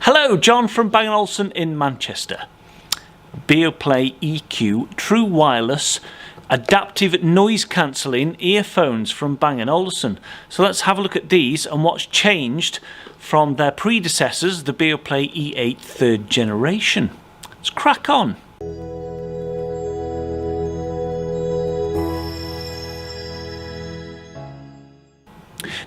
Hello, John from Bang & Olufsen in Manchester. Beoplay EQ True Wireless Adaptive Noise Cancelling Earphones from Bang & Olufsen. So let's have a look at these and what's changed from their predecessors, the Beoplay E8 3rd generation. Let's crack on.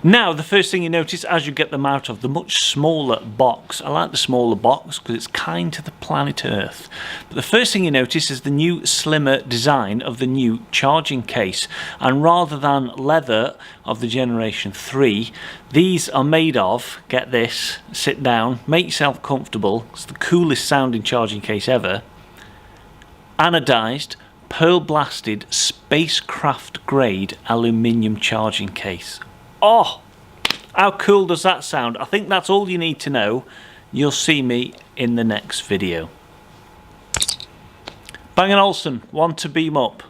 Now, the first thing you notice as you get them out of the much smaller box, I like the smaller box because it's kind to the planet Earth, but the first thing you notice is the new slimmer design of the new charging case, and rather than leather of the generation 3, these are made of, get this, sit down, make yourself comfortable, it's the coolest sounding charging case ever, anodized, pearl blasted, spacecraft grade aluminium charging case. Oh, how cool does that sound? I think that's all you need to know. You'll see me in the next video. Bang & Olufsen, want to beam up.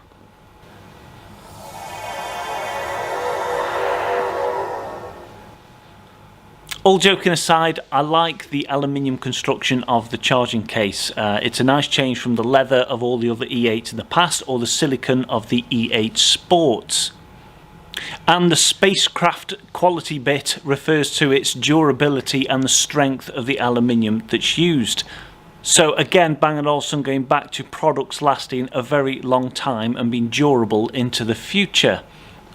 All joking aside, I like the aluminium construction of the charging case. It's a nice change from the leather of all the other E8s in the past or the silicone of the E8 Sports. And the spacecraft quality bit refers to its durability and the strength of the aluminium that's used. So again, Bang & Olufsen going back to products lasting a very long time and being durable into the future.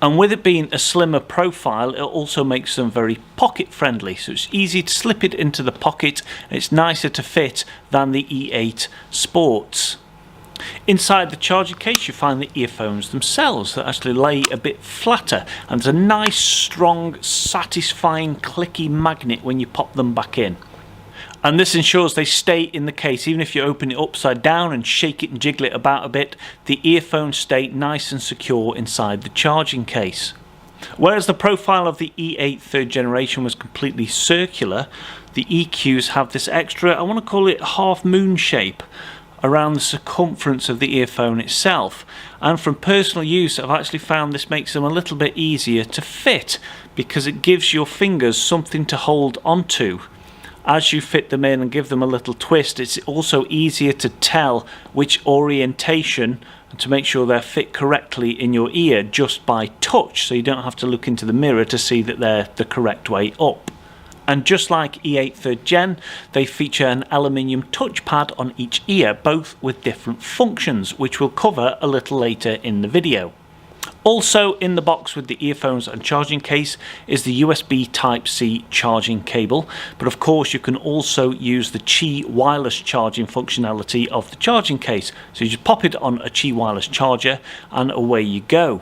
And with it being a slimmer profile, it also makes them very pocket friendly. So it's easy to slip it into the pocket and it's nicer to fit than the E8 Sports. Inside the charging case you find the earphones themselves that actually lay a bit flatter, and there's a nice strong satisfying clicky magnet when you pop them back in, and this ensures they stay in the case. Even if you open it upside down and shake it and jiggle it about a bit, the earphones stay nice and secure inside the charging case. Whereas the profile of the E8 3rd generation was completely circular, the EQs have this extra, I want to call it half moon shape around the circumference of the earphone itself, and from personal use I've actually found this makes them a little bit easier to fit because it gives your fingers something to hold onto as you fit them in and give them a little twist. It's also easier to tell which orientation and to make sure they're fit correctly in your ear just by touch, so you don't have to look into the mirror to see that they're the correct way up. And just like E8 3rd Gen, they feature an aluminium touchpad on each ear, both with different functions, which we'll cover a little later in the video. Also in the box with the earphones and charging case is the USB Type-C charging cable, but of course you can also use the Qi wireless charging functionality of the charging case. So you just pop it on a Qi wireless charger and away you go.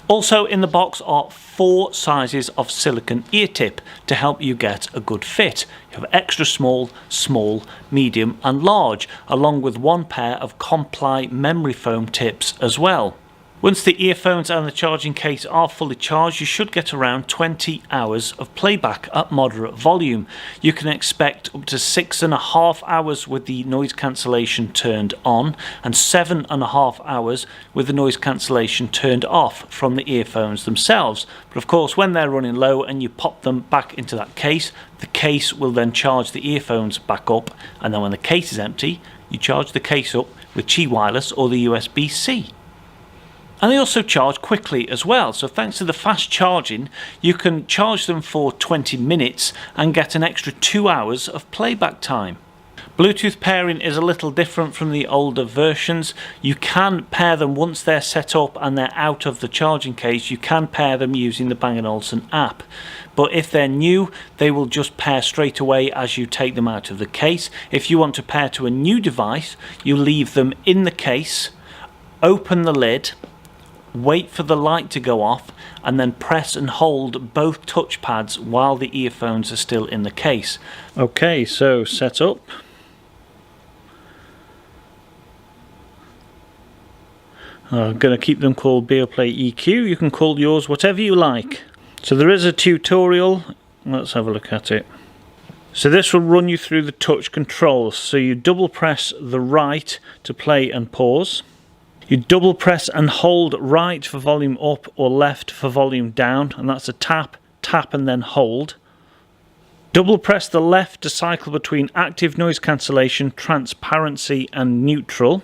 Also in the box are 4 sizes of silicone ear tip to help you get a good fit. You have extra small, small, medium and large, along with 1 pair of Comply memory foam tips as well. Once the earphones and the charging case are fully charged, you should get around 20 hours of playback at moderate volume. You can expect up to 6.5 hours with the noise cancellation turned on and 7.5 hours with the noise cancellation turned off from the earphones themselves. But of course, when they're running low and you pop them back into that case, the case will then charge the earphones back up, and then when the case is empty, you charge the case up with Qi Wireless or the USB-C. And they also charge quickly as well, so thanks to the fast charging you can charge them for 20 minutes and get an extra 2 hours of playback time. Bluetooth pairing is a little different from the older versions. You can pair them once they're set up and they're out of the charging case. You can pair them using the Bang & Olufsen app, but if they're new they will just pair straight away as you take them out of the case. If you want to pair to a new device, you leave them in the case, open the lid, wait for the light to go off, and then press and hold both touchpads while the earphones are still in the case. Okay, so set up. I'm going to keep them called Beoplay EQ. You can call yours whatever you like. So there is a tutorial. Let's have a look at it. So this will run you through the touch controls. So you double press the right to play and pause. You double press and hold right for volume up or left for volume down, and that's a tap, tap and then hold. Double press the left to cycle between active noise cancellation, transparency and neutral.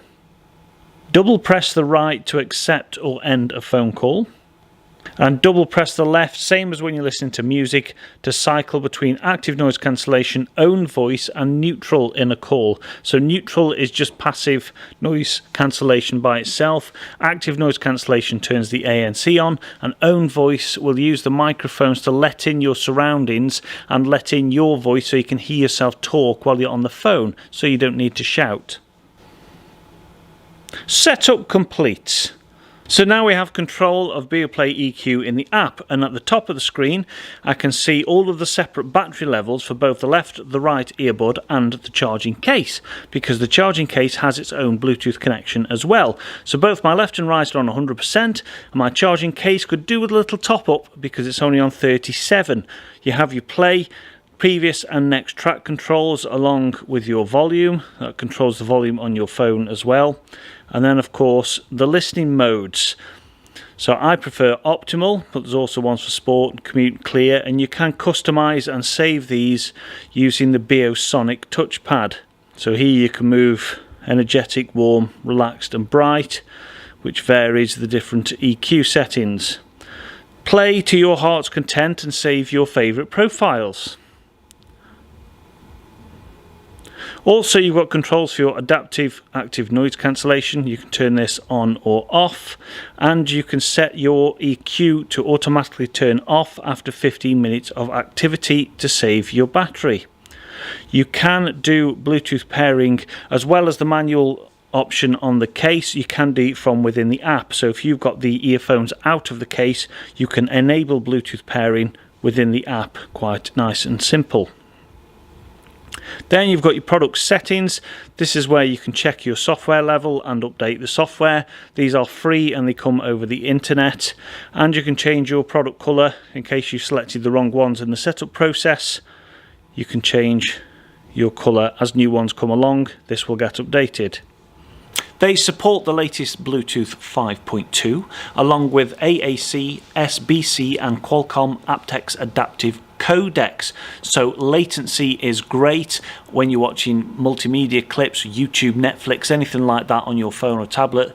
Double press the right to accept or end a phone call. And double press the left, same as when you're listening to music, to cycle between active noise cancellation, own voice and neutral in a call. So neutral is just passive noise cancellation by itself. Active noise cancellation turns the ANC on, and own voice will use the microphones to let in your surroundings and let in your voice so you can hear yourself talk while you're on the phone, so you don't need to shout. Setup complete. So now we have control of Beoplay EQ in the app, and at the top of the screen I can see all of the separate battery levels for both the left, the right earbud and the charging case, because the charging case has its own Bluetooth connection as well. So both my left and right are on 100%, and my charging case could do with a little top up because it's only on 37. You have your play, previous and next track controls along with your volume. That controls the volume on your phone as well. And then of course the listening modes. So I prefer optimal, but there's also ones for sport, commute, clear, and you can customize and save these using the Beosonic touchpad. So here you can move energetic, warm, relaxed and bright, which varies the different EQ settings. Play to your heart's content and save your favorite profiles. Also, you've got controls for your adaptive active noise cancellation. You can turn this on or off, and you can set your EQ to automatically turn off after 15 minutes of activity to save your battery. You can do Bluetooth pairing as well as the manual option on the case. You can do it from within the app. So if you've got the earphones out of the case, you can enable Bluetooth pairing within the app. Quite nice and simple. Then you've got your product settings. This is where you can check your software level and update the software. These are free and they come over the internet. And you can change your product colour in case you've selected the wrong ones in the setup process. You can change your colour as new ones come along. This will get updated. They support the latest Bluetooth 5.2 along with AAC, SBC and Qualcomm aptX adaptive codecs, so latency is great when you're watching multimedia clips, YouTube, Netflix, anything like that on your phone or tablet.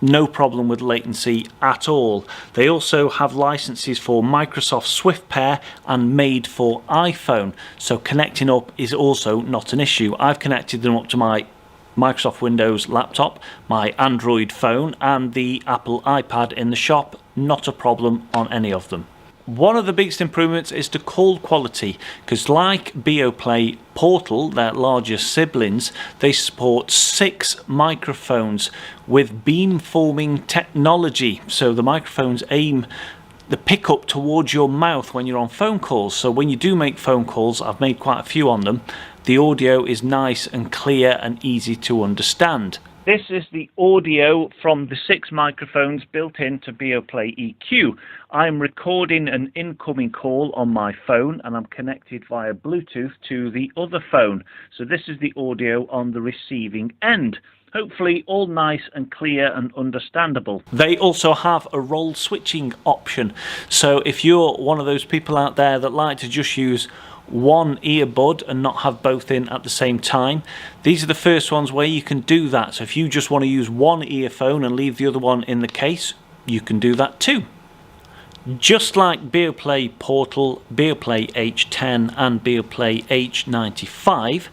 No problem with latency at all. They also have licenses for Microsoft Swift Pair and made for iPhone, so connecting up is also not an issue. I've connected them up to my Microsoft Windows laptop, my Android phone and the Apple iPad in the shop. Not a problem on any of them. One of the biggest improvements is the call quality, because like Beoplay Portal, their largest siblings, they support 6 microphones with beamforming technology. So the microphones aim the pickup towards your mouth when you're on phone calls. So when you do make phone calls, I've made quite a few on them, the audio is nice and clear and easy to understand. This is the audio from the 6 microphones built into Beoplay EQ. I'm recording an incoming call on my phone and I'm connected via Bluetooth to the other phone. So this is the audio on the receiving end. Hopefully all nice and clear and understandable. They also have a role switching option. So if you're one of those people out there that like to just use one earbud and not have both in at the same time, these are the first ones where you can do that. So if you just want to use one earphone and leave the other one in the case, you can do that too. Just like Beoplay Portal, Beoplay H10 and Beoplay H95,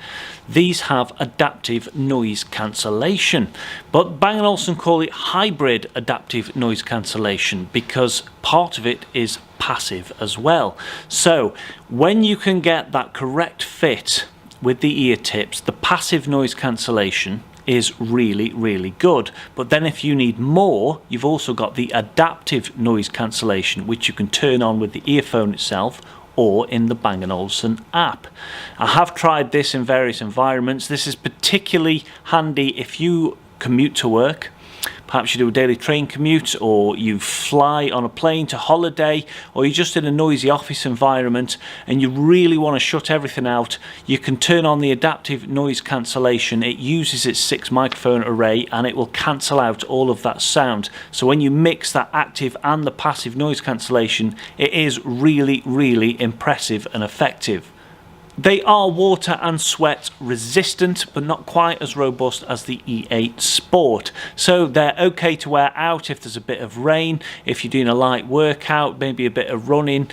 these have adaptive noise cancellation. But Bang & Olufsen call it hybrid adaptive noise cancellation because part of it is passive as well. So when you can get that correct fit with the ear tips, the passive noise cancellation is really good. But then if you need more, you've also got the adaptive noise cancellation, which you can turn on with the earphone itself or in the Bang & Olufsen app. I have tried this in various environments. This is particularly handy if you commute to work. Perhaps you do a daily train commute, or you fly on a plane to holiday, or you're just in a noisy office environment and you really want to shut everything out. You can turn on the adaptive noise cancellation. It uses its 6 microphone array and it will cancel out all of that sound. So when you mix that active and the passive noise cancellation, it is really impressive and effective. They are water and sweat resistant, but not quite as robust as the E8 Sport. So they're okay to wear out if there's a bit of rain, if you're doing a light workout, maybe a bit of running.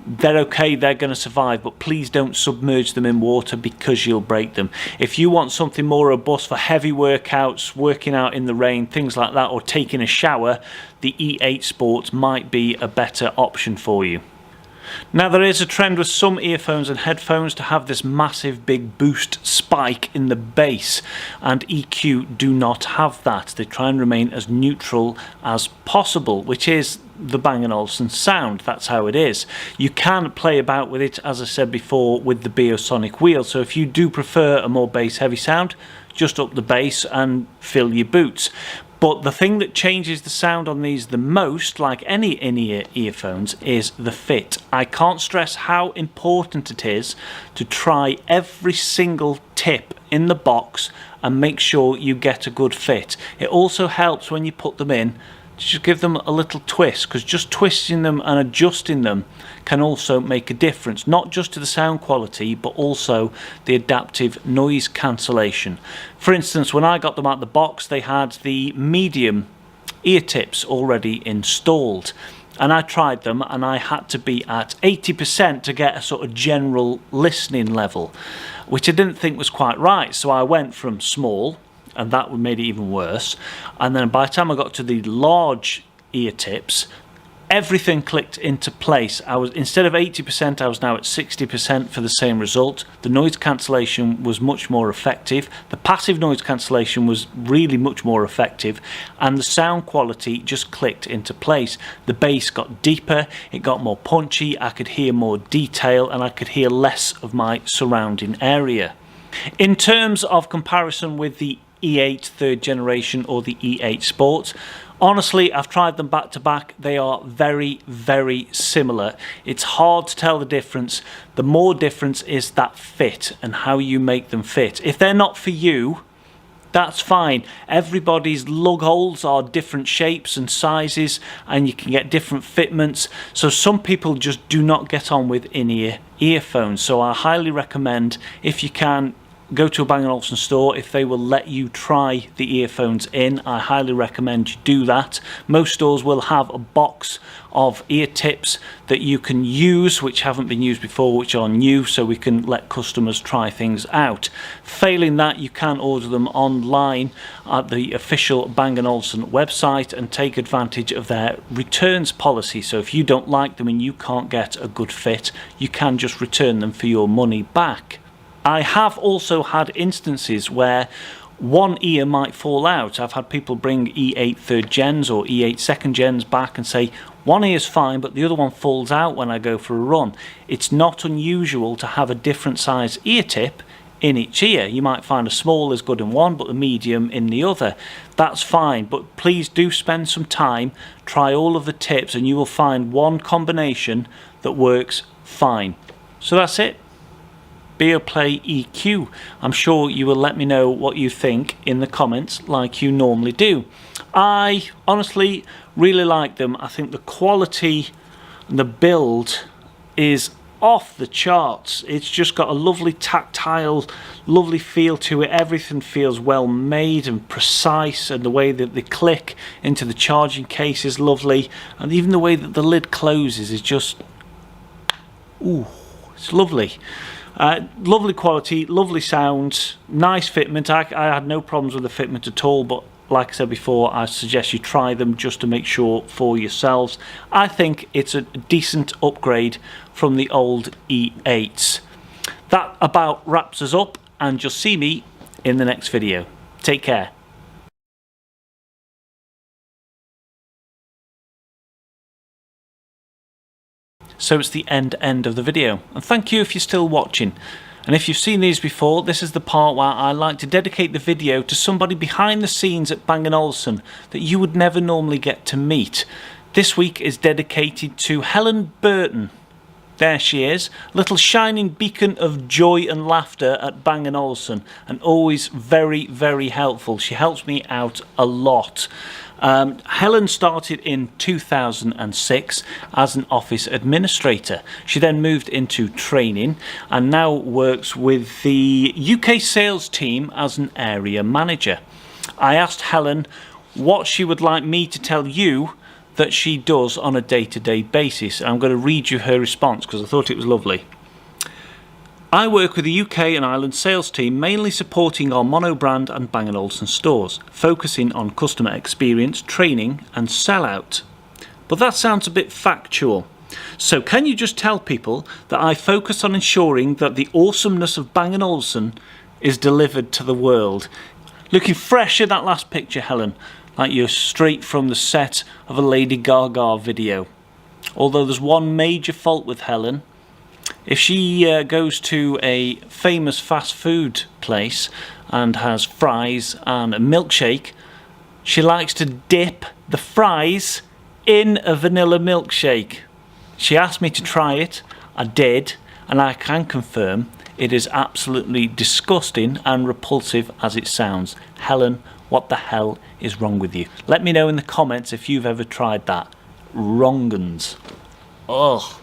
They're okay, they're going to survive, but please don't submerge them in water because you'll break them. If you want something more robust for heavy workouts, working out in the rain, things like that, or taking a shower, the E8 Sports might be a better option for you. Now, there is a trend with some earphones and headphones to have this massive big boost spike in the bass, and EQ do not have that. They try and remain as neutral as possible, which is the Bang & Olufsen sound. That's how it is. You can play about with it, as I said before, with the Beosonic wheel. So if you do prefer a more bass heavy sound, just up the bass and fill your boots. But the thing that changes the sound on these the most, like any in-ear earphones, is the fit. I can't stress how important it is to try every single tip in the box and make sure you get a good fit. It also helps when you put them in to just give them a little twist, because just twisting them and adjusting them can also make a difference, not just to the sound quality but also the adaptive noise cancellation. For instance, when I got them out of the box, they had the medium ear tips already installed, and I tried them and I had to be at 80% to get a sort of general listening level, which I didn't think was quite right. So I went from small, and that made it even worse, and then by the time I got to the large ear tips, everything clicked into place. I was, instead of 80%, I was now at 60% for the same result. The noise cancellation was much more effective. The passive noise cancellation was really much more effective, and the sound quality just clicked into place. The bass got deeper, it got more punchy, I could hear more detail, and I could hear less of my surrounding area. In terms of comparison with the E8 third generation or the E8 Sports, honestly, I've tried them back to back. They are very, very similar. It's hard to tell the difference. The more difference is that fit and how you make them fit. If they're not for you, that's fine. Everybody's lug holes are different shapes and sizes, and you can get different fitments. So some people just do not get on with in-ear earphones. So I highly recommend, if you can, go to a Bang & Olufsen store. If they will let you try the earphones in, I highly recommend you do that. Most stores will have a box of ear tips that you can use, which haven't been used before, which are new, so we can let customers try things out. Failing that, you can order them online at the official Bang & Olufsen website and take advantage of their returns policy. So if you don't like them and you can't get a good fit, you can just return them for your money back. I have also had instances where one ear might fall out. I've had people bring E8 third gens or E8 second gens back and say one ear's fine but the other one falls out when I go for a run. It's not unusual to have a different size ear tip in each ear. You might find a small is good in one but the medium in the other. That's fine, but please do spend some time, try all of the tips, and you will find one combination that works fine. So that's it. Beoplay EQ. I'm sure you will let me know what you think in the comments like you normally do. I honestly really like them. I think the quality and the build is off the charts. It's just got a lovely tactile, lovely feel to it. Everything feels well made and precise, and the way that they click into the charging case is lovely, and even the way that the lid closes is just, ooh, it's lovely. Lovely quality, lovely sound, nice fitment. I had no problems with the fitment at all, but like I said before, I suggest you try them just to make sure for yourselves. I think it's a decent upgrade from the old E8s. That about wraps us up, and you'll see me in the next video. Take care. So it's the end of the video, and thank you if you're still watching. And if you've seen these before, this is the part where I like to dedicate the video to somebody behind the scenes at Bang & Olufsen that you would never normally get to meet. This week is dedicated to Helen Burton. There she is, little shining beacon of joy and laughter at Bang & Olufsen, and always very, very helpful. She helps me out a lot. Helen started in 2006 as an office administrator. She then moved into training and now works with the UK sales team as an area manager. I asked Helen what she would like me to tell you that she does on a day-to-day basis. I'm going to read you her response because I thought it was lovely. I work with the UK and Ireland sales team, mainly supporting our monobrand and Bang & Olufsen stores, focusing on customer experience, training and sellout. But that sounds a bit factual. So can you just tell people that I focus on ensuring that the awesomeness of Bang & Olufsen is delivered to the world? Looking fresh in that last picture, Helen, like you're straight from the set of a Lady Gaga video. Although there's one major fault with Helen. If she goes to a famous fast food place and has fries and a milkshake, she likes to dip the fries in a vanilla milkshake. She asked me to try it, I did, and I can confirm it is absolutely disgusting and repulsive as it sounds. Helen, what the hell is wrong with you? Let me know in the comments if you've ever tried that. Wrong'uns. Ugh.